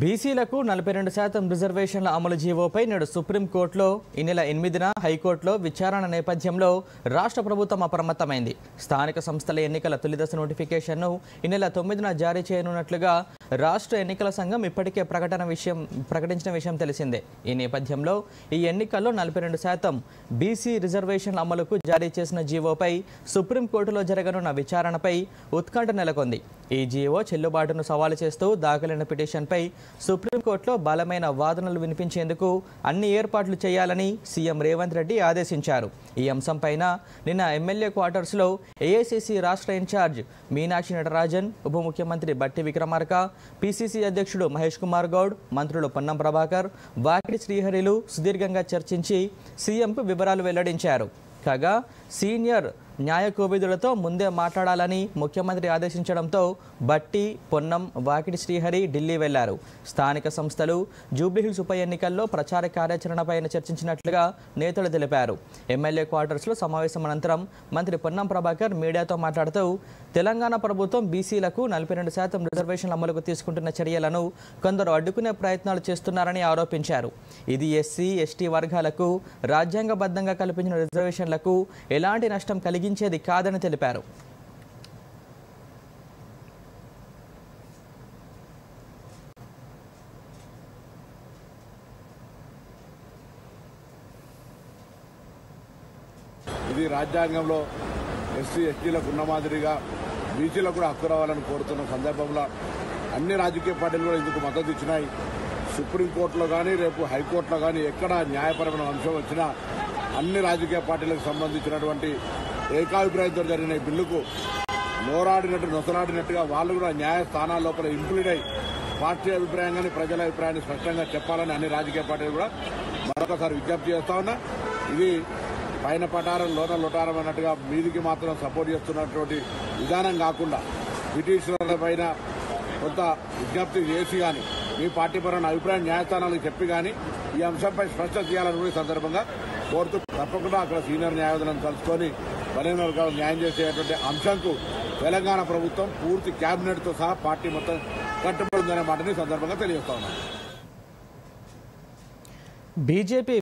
బీసీలకు 42% రిజర్వేషన్ల అమలు జీవోపై నేడు సుప్రీంకోర్టులో ఈ నెల 8న హైకోర్టులో విచారణ నేపథ్యంలో రాష్ట్ర ప్రభుత్వం అప్రమత్తమైంది. స్థానిక సంస్థల ఎన్నికల తొలిదశ నోటిఫికేషన్ను ఈ నెల 9న జారీ చేయనున్నట్లుగా రాష్ట్ర ఎన్నికల సంఘం ఇప్పటికే ప్రకటించిన విషయం తెలిసిందే. ఈ నేపథ్యంలో ఈ ఎన్నికల్లో 42% బీసీ రిజర్వేషన్ల అమలుకు జారీ చేసిన జీవోపై సుప్రీంకోర్టులో జరగనున్న విచారణపై ఉత్కంఠ నెలకొంది. ఈ జీవో చెల్లుబాటును సవాలు చేస్తూ దాఖలైన పిటిషన్పై సుప్రీంకోర్టులో బలమైన వాదనలు వినిపించేందుకు అన్ని ఏర్పాట్లు చేయాలని సీఎం రేవంత్ రెడ్డి ఆదేశించారు. ఈ అంశంపైన నిన్న ఎమ్మెల్యే క్వార్టర్స్లో ఏఐసీసీ రాష్ట్ర ఇన్ఛార్జ్ మీనాక్షి నటరాజన్, ఉప ముఖ్యమంత్రి బట్టి విక్రమార్క, పీసీసీ అధ్యక్షుడు మహేష్ కుమార్ గౌడ్, మంత్రులు పొన్నం ప్రభాకర్, వాకిటి శ్రీహరిలు సుదీర్ఘంగా చర్చించి సీఎంకు వివరాలు వెల్లడించారు. కాగా సీనియర్ న్యాయ కోవిదులతో ముందే మాట్లాడాలని ముఖ్యమంత్రి ఆదేశించడంతో బట్టి, పొన్నం, వాకిటి శ్రీహరి ఢిల్లీ వెళ్లారు. స్థానిక సంస్థలు జూబ్లీహిల్స్ ఉప ఎన్నికల్లో ప్రచార కార్యాచరణపై చర్చించినట్లుగా నేతలు తెలిపారు. ఎమ్మెల్యే క్వార్టర్స్లో సమావేశం అనంతరం మంత్రి పొన్నం ప్రభాకర్ మీడియాతో మాట్లాడుతూ తెలంగాణ ప్రభుత్వం బీసీలకు 42% రిజర్వేషన్ల అమలుకు తీసుకుంటున్న చర్యలను కొందరు అడ్డుకునే ప్రయత్నాలు చేస్తున్నారని ఆరోపించారు. ఇది ఎస్సీ, ఎస్టీ వర్గాలకు రాజ్యాంగబద్ధంగా కల్పించిన రిజర్వేషన్లకు ఎలాంటి నష్టం కలిగించేది కాదని తెలిపారు. ఇది రాజ్యాంగంలో ఎస్సీ ఎస్టీలకు ఉన్న మాదిరిగా బీసీలకు కూడా హక్కు రావాలని కోరుతున్న సందర్భంలో అన్ని రాజకీయ పార్టీలు కూడా ఇందుకు మద్దతు ఇచ్చినాయి. సుప్రీంకోర్టులో కానీ రేపు హైకోర్టులో కానీ ఎక్కడ న్యాయపరమైన అంశం వచ్చినా అన్ని రాజకీయ పార్టీలకు సంబంధించినటువంటి ఏకాభిప్రాయంతో జరిగిన ఈ బిల్లుకు నొసలాడినట్టుగా వాళ్ళు కూడా న్యాయస్థానాల లోపల ఇంక్లూడ్ అయి పార్టీ అభిప్రాయం కానీ ప్రజల అభిప్రాయాన్ని స్పష్టంగా చెప్పాలని అన్ని రాజకీయ పార్టీలు కూడా మరొకసారి విజ్ఞప్తి చేస్తా ఉన్నా. ఇది పైన పటారం లోన లొటారం అన్నట్టుగా మీదికి మాత్రం సపోర్ట్ చేస్తున్నటువంటి విధానం కాకుండా పిటిషనర్ల పైన కొంత విజ్ఞప్తి చేసి కానీ మీ పార్టీ పరమైన అభిప్రాయం న్యాయస్థానాలకు చెప్పి కానీ ఈ అంశంపై స్పష్టత చేయాలని కూడా ఈ సందర్భంగా కోరుతూ తప్పకుండా అక్కడ సీనియర్ న్యాయవాదులను కలుసుకొని బలహీన వర్గాలకు న్యాయం చేసేటువంటి అంశంకు తెలంగాణ ప్రభుత్వం పూర్తి కేబినెట్తో సహా పార్టీ మొత్తం కట్టుబడి ఉందనే మాటని సందర్భంగా తెలియజేస్తా ఉన్నాను. బీజేపీ